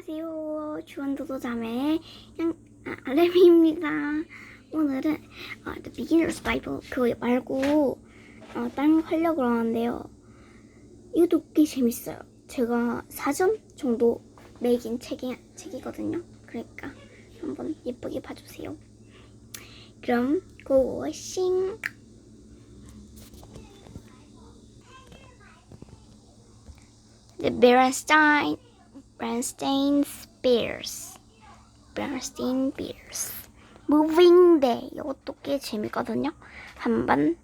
안녕하세요. 주원도도 자매 레미입니다. 오늘은 The Beginner's Bible 그거 말고 다른 거 하려고 그러는데요. 이것도 꽤 재밌어요. 제가 4점 정도 매긴 책이거든요. 그러니까 한번 예쁘게 봐주세요. 그럼 고싱! The Berenstein-Bears Moving Day. 이것도 꽤 재밌거든요. 한번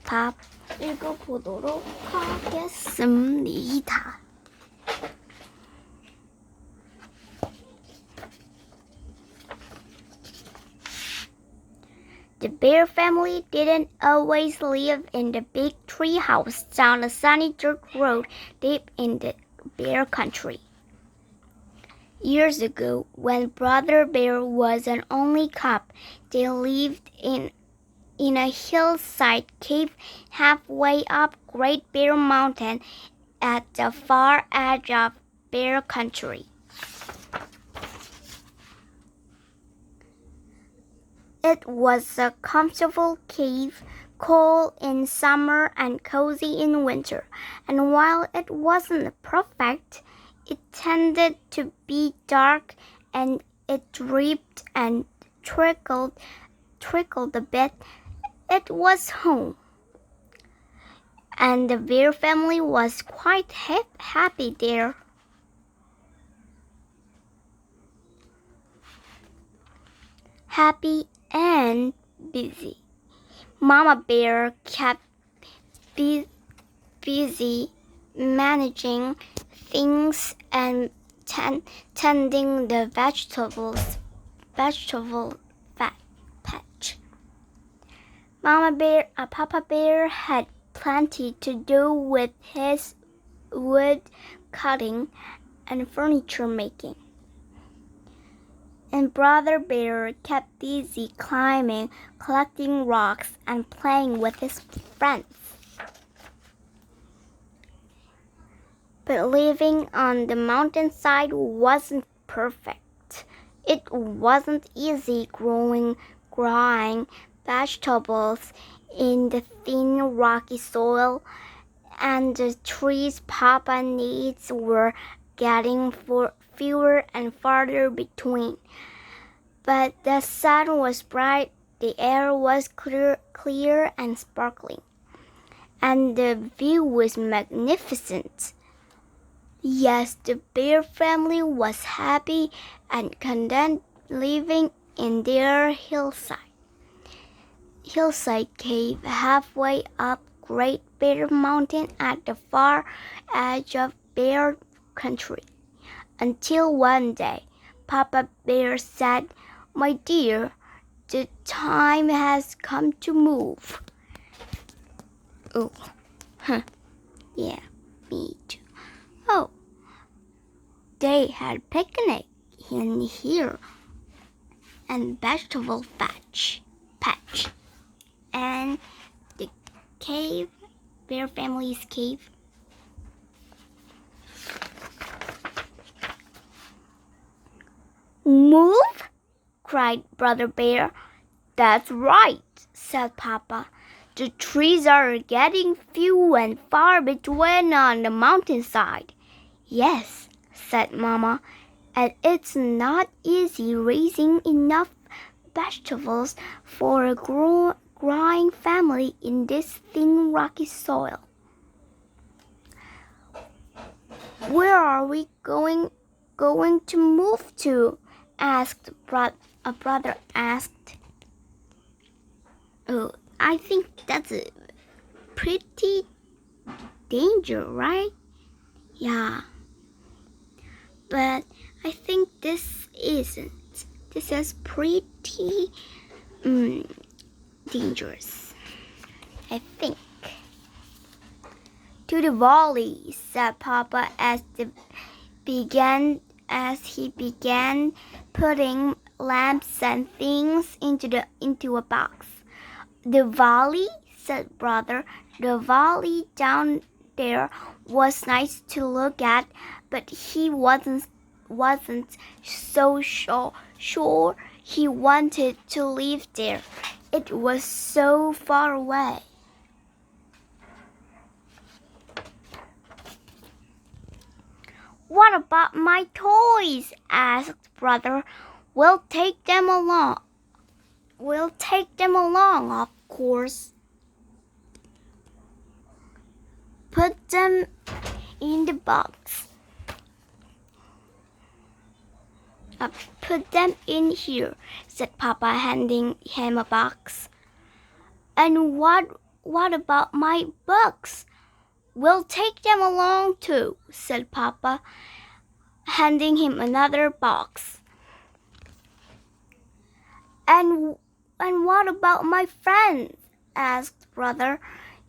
다 읽어보도록 하겠습니다. The bear family didn't always live in the big tree house down a sunny dirt road deep in the bear country. Years ago, when Brother Bear was an only cub, they lived in a hillside cave halfway up Great Bear Mountain at the far edge of bear country. It was a comfortable cave, cool in summer and cozy in winter, and while it wasn't perfect, it tended to be dark and it dripped and trickled a bit. It was home, and the bear family was quite happy there. Happy and busy. Mama Bear kept busy managing things and tending the vegetable patch. Papa Bear had plenty to do with his wood cutting and furniture making. And Brother Bear kept busy climbing, collecting rocks, and playing with his friends. But living on the mountainside wasn't perfect. It wasn't easy growing vegetables in the thin, rocky soil, and the trees Papa needs were getting fewer and farther between. But the sun was bright, the air was clear and sparkling, and the view was magnificent. Yes, the bear family was happy and content living in their hillside cave halfway up Great Bear Mountain at the far edge of bear country. Until one day, Papa Bear said, "My dear, the time has come to move." Oh, yeah, me too. Oh, they had picnic in here and vegetable patch and the cave, bear family's cave. "Move?" cried Brother Bear. "That's right," said Papa. "The trees are getting few and far between on the mountainside." "Yes," said Mama, "and it's not easy raising enough vegetables for a growing family in this thin, rocky soil." "Where are we going to move to?" a brother asked. "Oh, I think that's a pretty danger, right?" "Yeah, but I think this isn't. This is pretty dangerous, I think." "To the valley," said Papa as he began putting lamps and things into a box. "The valley," said Brother. "The valley down there was nice to look at, but he wasn't wasn't so sure he wanted to live there. It was so far away. What about my toys? Asked Brother. We'll take them along. We'll take them along, of course. Put them in the box. Put them in here, said Papa, handing him a box. And what about my books? We'll take them along too, said Papa, handing him another box. And what about my friends? Asked Brother.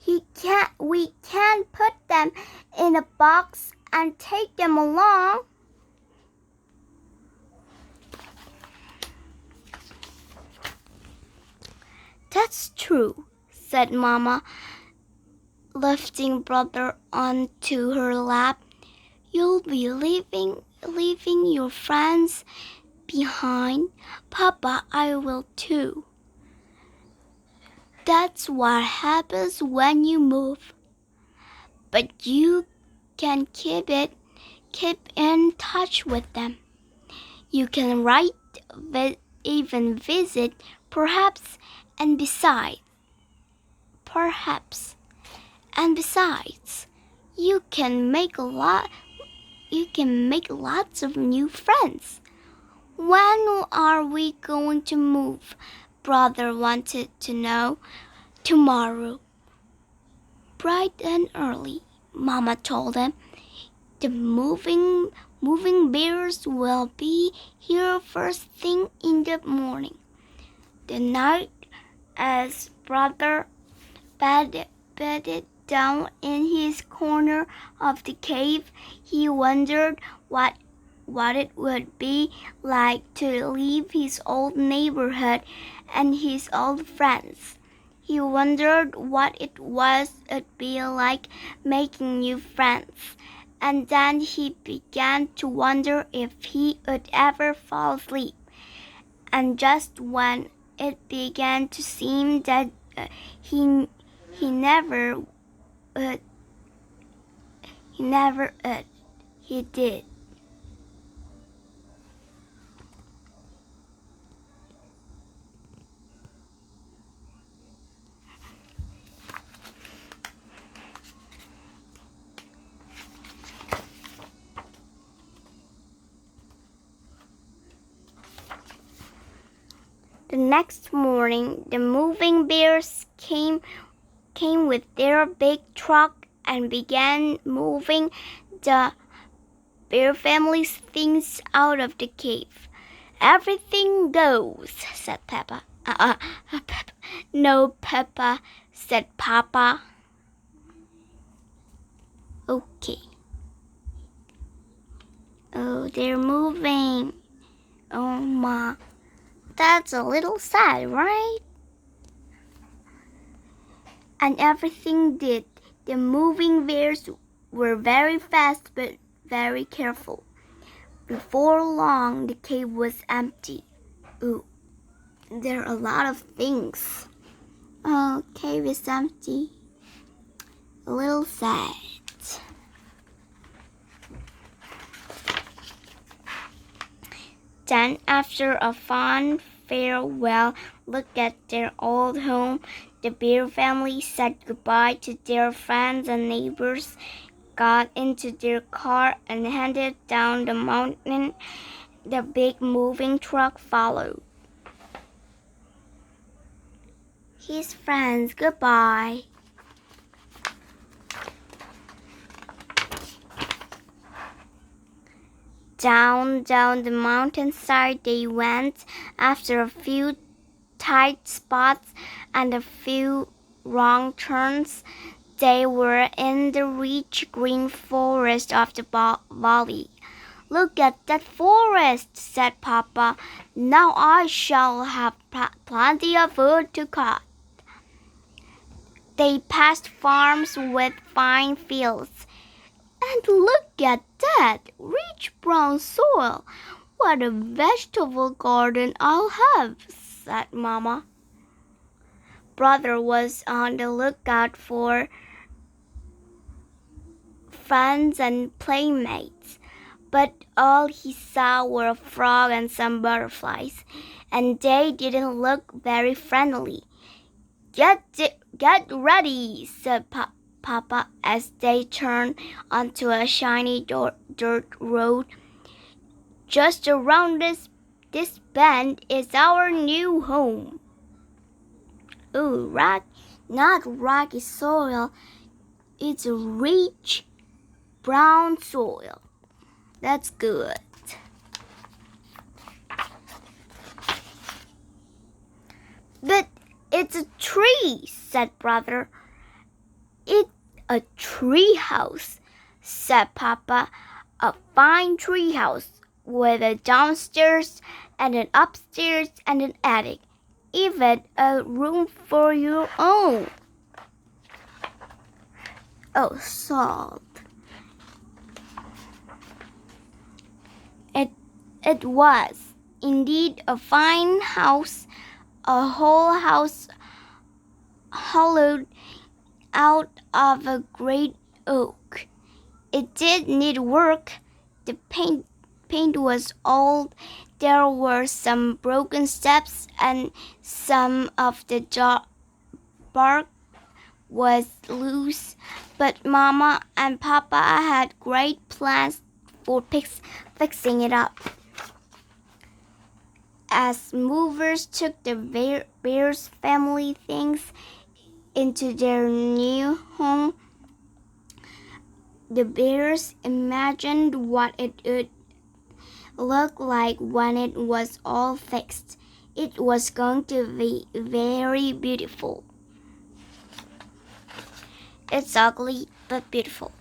We can't put them in a box and take them along. That's true, said Mama, lifting Brother onto her lap. You'll be leaving your friends behind. Papa, I will too. That's what happens when you move. But you can keep in touch with them. You can write, even visit, perhaps, and besides, you can make lots of new friends. When are we going to move? Brother wanted to know. Tomorrow. Bright and early, Mama told him. The moving bears will be here first thing in the morning. The night, as Brother bedded down in his corner of the cave, he wondered what it would be like to leave his old neighborhood and his old friends. He wondered what it'd be like making new friends. And then he began to wonder if he would ever fall asleep. And just when it began to seem that he never would, he did. The next morning, the moving bears came with their big truck and began moving the bear family's things out of the cave. Everything goes, said Peppa. No, Peppa, said Papa. Okay. Oh, they're moving. Oh, Ma. That's a little sad, right? And everything did. The moving bears were very fast but very careful. Before long, the cave was empty. Ooh, there are a lot of things. Oh, cave is empty. A little sad. Then, after a fond farewell look at their old home, the bear family said goodbye to their friends and neighbors, got into their car, and headed down the mountain. The big moving truck followed. His friends, goodbye. Down the mountainside they went. After a few tight spots and a few wrong turns, they were in the rich green forest of the valley. Look at that forest, said Papa. Now I shall have plenty of food to cut. They passed farms with fine fields. And look at that rich brown soil. What a vegetable garden I'll have, said Mama. Brother was on the lookout for friends and playmates, but all he saw were a frog and some butterflies, and they didn't look very friendly. Get ready, said Papa as they turned onto a shiny dirt road. Just around this bend is our new home. Ooh, not rocky soil. It's rich brown soil. That's good. But it's a tree, said Brother. It's a tree house, said Papa. A fine tree house with a downstairs and an upstairs and an attic. Even a room for your own. Oh, salt. It was indeed a fine house, a whole house hollowed out of a great oak. It did need work. The paint was old. There were some broken steps, and some of the bark was loose. But Mama and Papa had great plans for fixing it up. As movers took the bear's family things into their new home, the bears imagined what it would look like when it was all fixed. It was going to be very beautiful. It's ugly, but beautiful.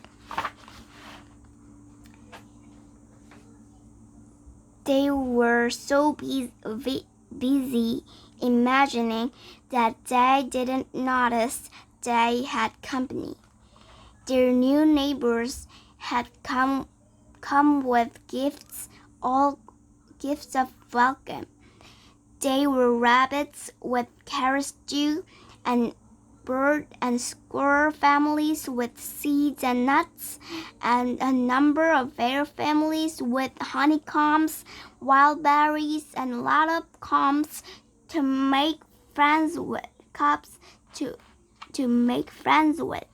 They were so busy imagining that they didn't notice they had company. Their new neighbors had come with gifts, all gifts of welcome. They were rabbits with carrot stew, and bird and squirrel families with seeds and nuts, and a number of bear families with honeycombs, wild berries, and a lot of combs to make friends with. Cups to make friends with.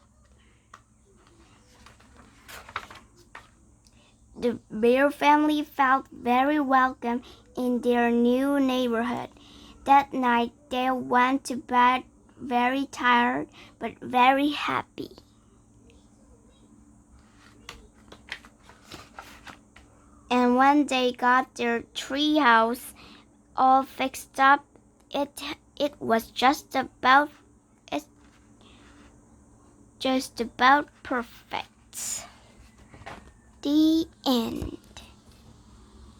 The bear family felt very welcome in their new neighborhood. That night they went to bed very tired but very happy. And when they got their tree house all fixed up, it was just about perfect. The end.